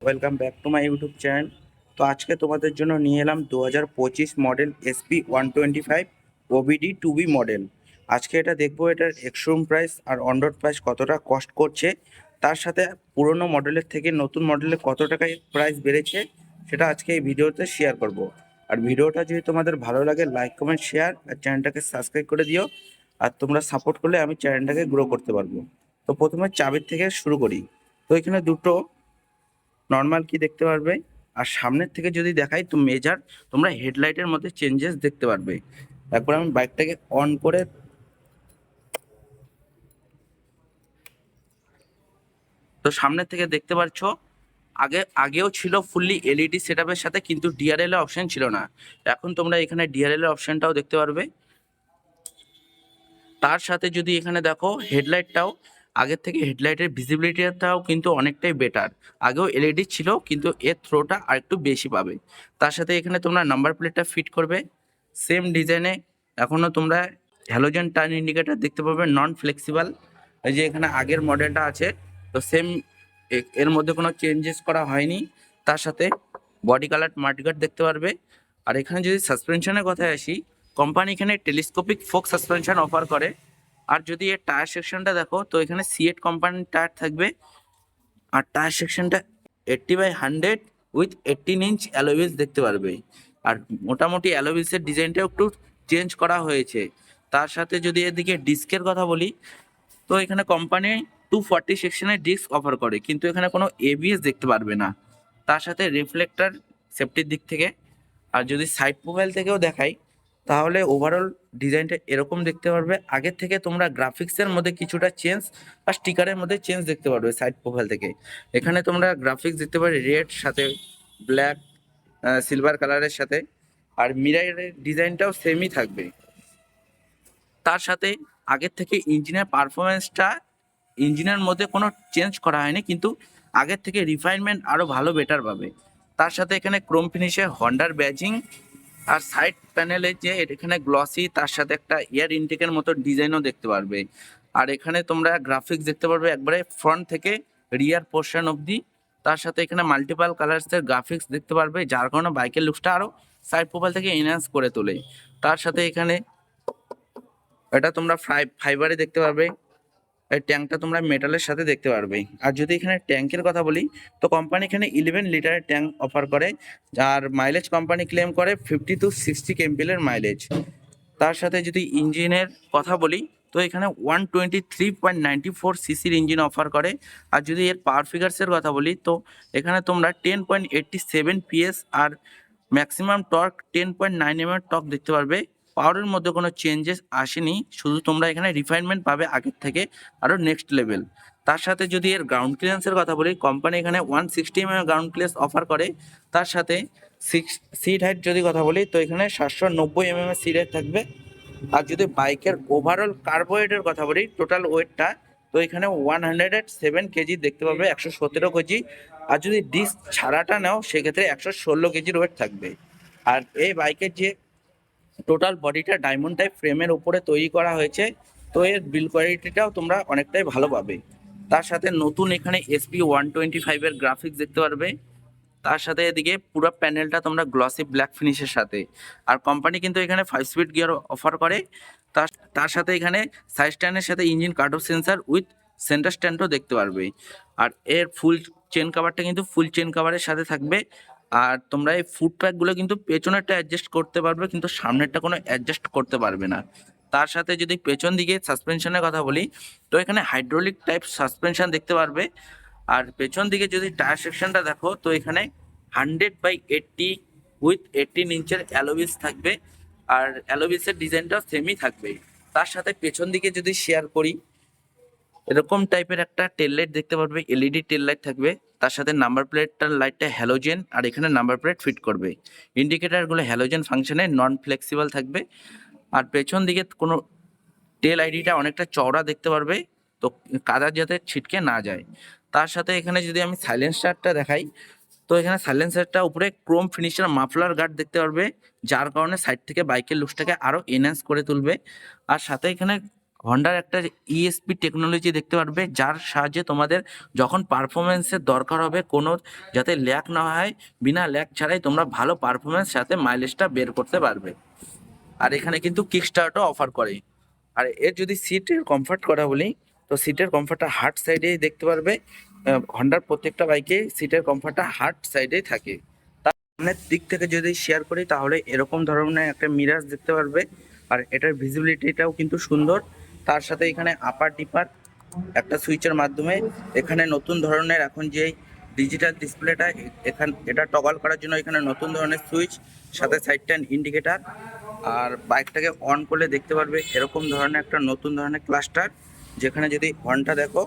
Welcome back to my YouTube channel. তো আজকে তোমাদের জন্য নিয়ে এলাম 2025 model SP125 OBD two B model. আজকে এটা দেখবো এটার এক্সশোরুম প্রাইস আর অন রোড প্রাইস কতটা কস্ট করছে, তার সাথে পুরোনো মডেলের থেকে নতুন মডেলে কত টাকায় প্রাইস বেড়েছে সেটা আজকে এই ভিডিওতে শেয়ার করব। আর ভিডিওটা যদি তোমাদের ভালো লাগে লাইক কমেন্ট শেয়ার আর চ্যানেলটাকে সাবস্ক্রাইব করে দিও। আর তোমরা সাপোর্ট করলে আমি চ্যানেলটাকে গ্রো করতে পারবো। তো প্রথমে চাবির থেকে শুরু করি। তো এখানে দুটো নর্মাল কি দেখতে পারবে, আর সামনের থেকে যদি দেখাই তো মেজার তোমরা হেডলাইটের মধ্যে চেঞ্জেস দেখতে পারবে। একবার আমি বাইকটাকে অন করে, তো সামনের থেকে দেখতে পাচ্ছ আগেও ছিল ফুললি এলইডি সেটআপের সাথে, কিন্তু ডিআরএল এর অপশন ছিল না। এখন তোমরা এখানে ডিআরএল এর অপশনটাও দেখতে পারবে। তার সাথে যদি এখানে দেখো হেডলাইটটাও আগের থেকে হেডলাইটের ভিজিবিলিটিটাও কিন্তু অনেকটাই বেটার। আগেও এলইডি ছিল কিন্তু এর থ্রোটা আর একটু বেশি পাবে। তার সাথে এখানে তোমরা নাম্বার প্লেটটা ফিট করবে সেম ডিজাইনে। এখনও তোমরা হ্যালোজেন টার্ন ইন্ডিকেটর দেখতে পাবে নন ফ্লেক্সিবল, এই যে এখানে আগের মডেলটা আছে। তো সেম এর মধ্যে কোনো চেঞ্জেস করা হয়নি। তার সাথে বডি কালার মাল্টিগার্ড দেখতে পারবে। আর এখানে যদি সাসপেনশনের কথায় আসি, কোম্পানি এখানে টেলিস্কোপিক ফোক সাসপেনশন অফার করে। আর যদি এর টায়ার সেকশনটা দেখো তো এখানে সিএট কোম্পানির টায়ার থাকবে। আর টায়ার সেকশনটা 80/100 উইথ 18 ইঞ্চ অ্যালোয় দেখতে পারবে। আর মোটামুটি অ্যালোয় ডিজাইনটাও একটু চেঞ্জ করা হয়েছে। তার সাথে যদি এদিকে ডিস্কের কথা বলি, তো এখানে কোম্পানি 240 সেকশনের ডিস্ক অফার করে, কিন্তু এখানে কোনো এবিএস দেখতে পারবে না। তার সাথে রিফ্লেক্টর সেফটির দিক থেকে। আর যদি সাইড প্রোফাইল থেকেও দেখাই তাহলে ওভারঅল ডিজাইনটা এরকম দেখতে পারবে। আগের থেকে তোমরা গ্রাফিক্সের মধ্যে কিছুটা চেঞ্জ আর স্টিকারের মধ্যে চেঞ্জ দেখতে পারবে সাইড প্রোফাইল থেকে। এখানে তোমরা গ্রাফিক্স দেখতে পারবে রেড সাথে ব্ল্যাক সিলভার কালারের সাথে। আর মিরারের ডিজাইনটাও সেমই থাকবে। তার সাথে আগের থেকে ইঞ্জিনের পারফরমেন্সটা, ইঞ্জিনের মধ্যে কোনো চেঞ্জ করা হয়নি, কিন্তু আগের থেকে রিফাইনমেন্ট আরও ভালো বেটার পাবে। তার সাথে এখানে ক্রোম ফিনিশে হন্ডার ব্যাজিং। আর সাইড প্যানেলে যে এখানে গ্লসি, তার সাথে একটা এয়ার ইনটেকের মতো ডিজাইনও দেখতে পারবে। আর এখানে তোমরা গ্রাফিক্স দেখতে পারবে একবারে ফ্রন্ট থেকে রিয়ার পোর্শন অবধি। তার সাথে এখানে মাল্টিপাল কালার্সের গ্রাফিক্স দেখতে পারবে, যার কারণে বাইকের লুকসটা আরও সাইড প্রোফাইল থেকে এনহ্যান্স করে তোলে। তার সাথে এখানে এটা তোমরা ফাইবারে দেখতে পারবে। এই ট্যাঙ্কটা তোমরা মেটালের সাথে দেখতে পারবে। আর যদি এখানে ট্যাঙ্কের কথা বলি, তো কোম্পানি এখানে 11 লিটারের ট্যাঙ্ক অফার করে, যার মাইলেজ কোম্পানি ক্লেম করে 50 to 60 কেম্পিলের মাইলেজ। তার সাথে যদি ইঞ্জিনের কথা বলি, তো এখানে 123.94 সিসির ইঞ্জিন অফার করে। আর যদি এর পাওয়ার ফিগার্সের কথা বলি, তো এখানে তোমরা 10.87 PS আর ম্যাক্সিমাম টর্ক 10.9 এর টর্ক দেখতে পারবে। পাওয়ারের মধ্যে কোনো চেঞ্জেস আসেনি, শুধু তোমরা এখানে রিফাইনমেন্ট পাবে আগের থেকে আরও নেক্সট লেভেল। তার সাথে যদি এর গ্রাউন্ড ক্লিয়ারেন্সের কথা বলি, কোম্পানি এখানে 160 গ্রাউন্ড ক্লিয়ারেন্স অফার করে। তার সাথে সিট হাইট যদি কথা বলি, তো এখানে 790 সিট হাইট থাকবে। আর যদি বাইকের ওভারঅল কার্বোহাইড্রেটের কথা বলি, টোটাল ওয়েটটা, তো এখানে 107 কেজি দেখতে পাবে, 117 কেজি। আর যদি ডিস্ক ছাড়াটা নাও সেক্ষেত্রে 116 কেজির ওয়েট থাকবে। আর এই বাইকের যে টোটাল বডিটা ডায়মন্ড টাইপ ফ্রেমের উপরে তৈরি করা হয়েছে, তো এর বিল কোয়ালিটিটাও তোমরা অনেকটাই ভালো পাবে। তার সাথে নতুন এখানে SP125 গ্রাফিক্স দেখতে পারবে। তার সাথে এদিকে পুরো প্যানেলটা তোমরা গ্লসি ব্ল্যাক ফিনিশের সাথে। আর কোম্পানি কিন্তু এখানে 5 স্পিড গিয়ার অফার করে। তার তার সাথে এখানে সাইড স্ট্যান্ডের সাথে engine curve sensor with centre স্ট্যান্ডও দেখতে পারবে। আর এর ফুল চেন কাভারটা কিন্তু ফুল চেন কাভারের সাথে থাকবে। আর তোমরা এই ফুট প্যাকগুলো কিন্তু পেছনেরটা অ্যাডজাস্ট করতে পারবে, কিন্তু সামনেরটা কোনো অ্যাডজাস্ট করতে পারবে না। তার সাথে যদি পেছন দিকে সাসপেনশনের কথা বলি, তো এখানে হাইড্রোলিক টাইপ সাসপেনশন দেখতে পারবে। আর পেছন দিকে যদি টায়ার সেকশনটা দেখো, তো এখানে 100/80 উইথ 18 ইঞ্চের অ্যালোভিস থাকবে। আর অ্যালোভিসের ডিজাইনটা সেমই থাকবে। তার সাথে পেছন দিকে যদি শেয়ার করি, এরকম টাইপের একটা টেল লাইট দেখতে পারবে, এলইডি টেল লাইট থাকবে। তার সাথে নাম্বার প্লেটটার লাইটটা হ্যালোজেন, আর এখানে নাম্বার প্লেট ফিট করবে। ইন্ডিকেটারগুলো হ্যালোজেন ফাংশনে নন ফ্লেক্সিবল থাকবে। আর পেছন দিকে কোনো টেল আইডিটা অনেকটা চওড়া দেখতে পারবে, তো কাদা যাতে ছিটকে না যায়। তার সাথে এখানে যদি আমি সাইলেন্সারটা দেখাই, তো এখানে সাইলেন্সারটা উপরে ক্রোম ফিনিশের মাফলার গার্ড দেখতে পারবে, যার কারণে সাইড থেকে বাইকের লুকসটাকে আরও এনহ্যান্স করে তুলবে। আর সাথে এখানে হন্ডার একটা ইএসপি টেকনোলজি দেখতে পারবে, যার সাহায্যে তোমাদের যখন পারফরমেন্সের দরকার হবে কোনো যাতে ল্যাগ না হয়, বিনা ল্যাগ ছাড়াই তোমরা ভালো পারফরমেন্স সাথে মাইলেজটা বের করতে পারবে। আর এখানে কিন্তু কিক স্টার্টও অফার করে। আর এর যদি সিটের কমফর্ট কথা বলি, তো সিটের কমফর্টটা হার্ড সাইডেই দেখতে পারবে। হন্ডার প্রত্যেকটা বাইকে সিটের কমফর্টটা হার্ড সাইডেই থাকে। তার সামনের দিক থেকে যদি শেয়ার করি তাহলে এরকম ধরনের একটা মিরাজ দেখতে পারবে। আর এটার ভিজিবিলিটিটাও কিন্তু সুন্দর। তার সাথে এখানে আপার ডিপার একটা সুইচের মাধ্যমে এখানে নতুন ধরনের এখন যে ডিজিটাল ডিসপ্লেটা, এটা টগল করার জন্য এখানে নতুন ধরনের সুইচ, সাথে সাইড স্ট্যান্ড ইন্ডিকেটার। আর বাইকটাকে অন করলে দেখতে পারবে এরকম ধরনের একটা নতুন ধরনের ক্লাস্টার, যেখানে যদি হর্নটা দেখো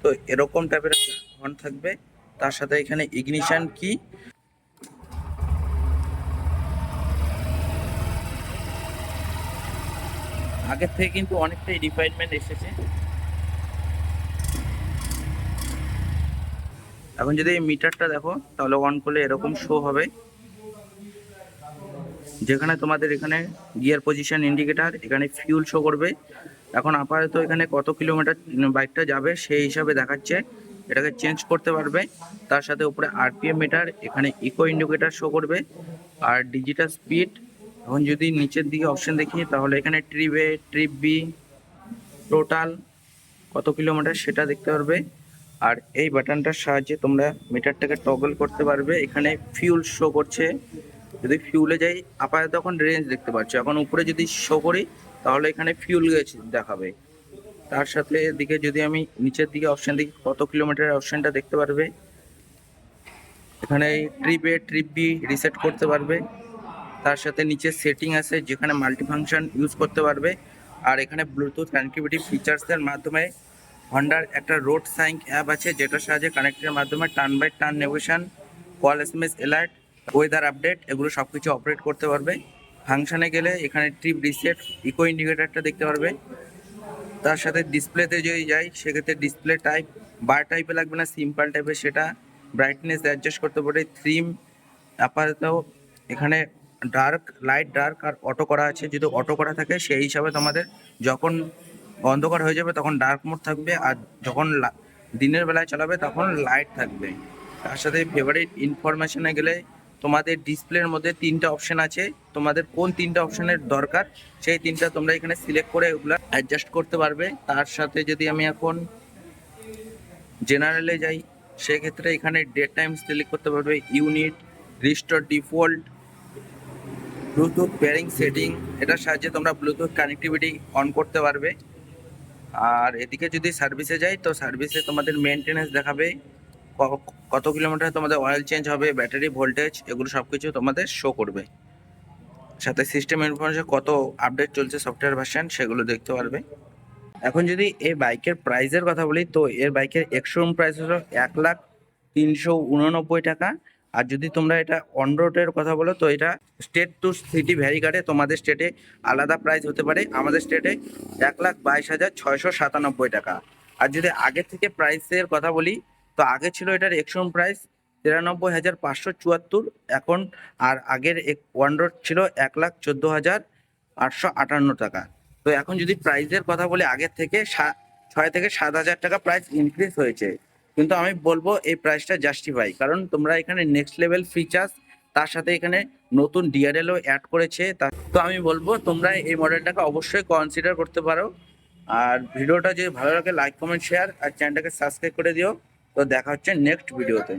তো এরকম টাইপের একটা হর্ন থাকবে। তার সাথে এখানে ইগনিশন কি, আগের থেকে কিন্তু অনেকটাই রিফাইনমেন্ট এসেছে। এখন যদি এই মিটারটা দেখো তাহলে অন করলে এরকম শো হবে, যেখানে তোমাদের এখানে গিয়ার পজিশন ইন্ডিকেটার, এখানে ফিউল শো করবে। এখন আপাতত এখানে কত কিলোমিটার বাইকটা যাবে সেই হিসাবে দেখাচ্ছে, এটাকে চেঞ্জ করতে পারবে। তার সাথে উপরে আরপিএম মিটার, এখানে ইকো ইন্ডিকেটার শো করবে আর ডিজিটাল স্পিড। এখন যদি নিচের দিকে অপশন দেখি তাহলে এখানে ট্রিপ এ, ট্রিপ বি, টোটাল কত কিলোমিটার সেটা দেখতে পারবে। আর এই বাটনটার সাহায্যে তোমরা মিটারটাকে টগল করতে পারবে। এখানে ফিউল শো করছে, যদি ফিউলে যাই আপাতত এখন রেঞ্জ দেখতে পাচ্ছ। এখন উপরে যদি শো করি তাহলে এখানে ফিউল গেজ দেখাবে। তার সাথে এদিকে যদি আমি নিচের দিকে অপশন দেখি কত কিলোমিটার অপশনটা দেখতে পারবে। এখানে ট্রিপ এ, ট্রিপ বি রিসেট করতে পারবে। তার সাথে নিচে সেটিং আছে যেখানে মাল্টিফাংশন ইউজ করতে পারবে। আর এখানে ব্লুটুথ কানেক্টিভিটি ফিচার্সের মাধ্যমে হন্ডার একটা রোড সাইন্ক অ্যাপ আছে, যেটার সাহায্যে কানেক্টের মাধ্যমে turn by turn navigation, call SMS alert, weather update এগুলো সব কিছু অপারেট করতে পারবে। ফাংশনে গেলে এখানে ট্রিপ রিসেট, ইকো ইন্ডিকেটারটা দেখতে পারবে। তার সাথে ডিসপ্লেতে যদি যাই সেক্ষেত্রে ডিসপ্লে টাইপ বার টাইপে লাগবে না, সিম্পল টাইপের, সেটা ব্রাইটনেস অ্যাডজাস্ট করতে পারে। থিম আপাতত এখানে ডার্ক, লাইট, ডার্ক আর অটো করা আছে। যদি অটো করা থাকে সেই হিসাবে তোমাদের যখন অন্ধকার হয়ে যাবে তখন ডার্ক মোড থাকবে, আর যখন দিনের বেলায় চালাবে তখন লাইট থাকবে। তার সাথে ফেভারিট ইনফরমেশনে গেলে তোমাদের ডিসপ্লের মধ্যে তিনটা অপশন আছে, তোমাদের কোন তিনটা অপশনের দরকার সেই তিনটা তোমরা এখানে সিলেক্ট করে ওগুলা অ্যাডজাস্ট করতে পারবে। তার সাথে যদি আমি এখন জেনারেলে যাই সেক্ষেত্রে এখানে ডে টাইম সিলেক্ট করতে পারবে, unit, restore default, Bluetooth pairing setting, এটার সাহায্যে তোমরা ব্লুটুথ কানেক্টিভিটি অন করতে পারবে। আর এদিকে যদি সার্ভিসে যাই তো সার্ভিসে তোমাদের মেনটেনেন্স দেখাবে, কত কিলোমিটার তোমাদের অয়েল চেঞ্জ হবে, ব্যাটারি ভোল্টেজ, এগুলো সব কিছু তোমাদের শো করবে। সাথে সিস্টেম ইনফরমেশন কত আপডেট চলছে সফটওয়্যার ভার্সন সেগুলো দেখতে পারবে। এখন যদি এই বাইকের প্রাইসের কথা বলি তো এর বাইকের এক্সশোরুম প্রাইস হলো 1,389,000 টাকা। আর যদি তোমরা এটা অন রোডের কথা বলো তো এটা স্টেট টু সিটি ভ্যারি করে, তোমাদের স্টেটে আলাদা প্রাইস হতে পারে। আমাদের স্টেটে 1,22,697 টাকা। আর যদি আগে থেকে প্রাইসের কথা বলি তো আগে ছিল এটার এক্সশোরুম প্রাইস 93,574 এখন। আর আগের ওয়ান রোড ছিল 1,14,858 টাকা। তো এখন যদি প্রাইসের কথা বলি আগের থেকে 6 থেকে 7,000 টাকা প্রাইস ইনক্রিজ হয়েছে, কিন্তু আমি বলবো এই প্রাইসটা জাস্টিফাই, কারণ তোমরা এখানে নেক্সট লেভেল ফিচার্স, তার সাথে এখানে নতুন ডিআরএলও অ্যাড করেছে। তো আমি বলবো তোমরা এই মডেলটাকে অবশ্যই কনসিডার করতে পারো। আর ভিডিওটা যদি ভালো লাগে লাইক কমেন্ট শেয়ার আর চ্যানেলটাকে সাবস্ক্রাইব করে দিও। তো দেখা হচ্ছে নেক্সট ভিডিওতে।